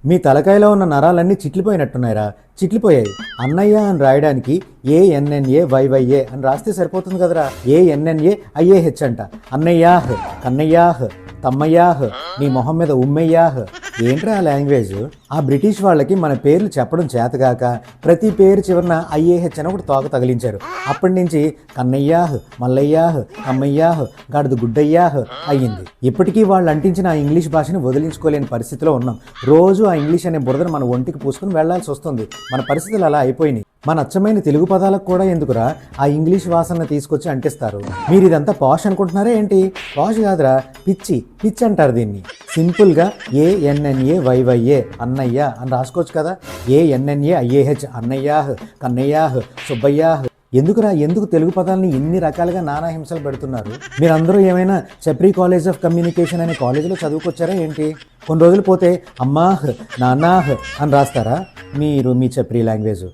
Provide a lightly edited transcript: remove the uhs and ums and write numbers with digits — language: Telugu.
మీ తలకాయలో ఉన్న నరాలన్నీ చిట్లిపోయినట్టున్నాయిరా, చిట్లిపోయాయి. అన్నయ్య అని రాయడానికి ANNAYYA అని రాస్తే సరిపోతుంది కదరా. ANNAIAH అంట. అన్నయ్యాహ్, కన్నయ్యాహ్, తమ్మయ్యాహ్, నీ మొహం మీద ఉమ్మయ్యాహ్. ఏంట్రా ఆ లాంగ్వేజ్? ఆ బ్రిటిష్ వాళ్ళకి మన పేర్లు చెప్పడం చేతగాక ప్రతి పేరు చివరన IAH అని ఒకటి తోక తగిలించారు. అప్పటి నుంచి కన్నయ్యాహ్, మల్లయ్యాహ్, అమ్మయ్యాహ్, గాడిద గుడ్డయ్యాహ్ అయ్యింది. ఇప్పటికీ వాళ్ళు అంటించిన ఆ ఇంగ్లీష్ భాషని వదిలించుకోలేని పరిస్థితిలో ఉన్నాం. రోజు ఆ ఇంగ్లీష్ అనే బురదను మన ఒంటికి పూసుకుని వెళ్లాల్సి వస్తుంది. మన పరిస్థితులు అలా అయిపోయినాయి. మన అచ్చమైన తెలుగు పదాలకు కూడా ఎందుకురా ఆ ఇంగ్లీష్ వాసన తీసుకొచ్చి అంటిస్తారు. మీరు ఇదంతా పాష్ అనుకుంటున్నారా ఏంటి? పాష్ కాదురా, పిచ్చి అంటారు దీన్ని. సింపుల్గా ANNAYYA అన్నయ్య అని రాసుకోవచ్చు కదా. ANNAIAH అన్నయ్యాహ్, కన్నయ్యాహ్, సుబ్బయ్యాహ్. ఎందుకు తెలుగు పదాలని ఇన్ని రకాలుగా నానా హింసలు పెడుతున్నారు? మీరందరూ ఏమైనా చప్రీ కాలేజ్ ఆఫ్ కమ్యూనికేషన్ అనే కాలేజీలో చదువుకొచ్చారా ఏంటి? కొన్ని రోజులు పోతే అమ్మాహ్, నాన్నాహ్ అని రాస్తారా మీరు మీ చప్రీ లాంగ్వేజ్?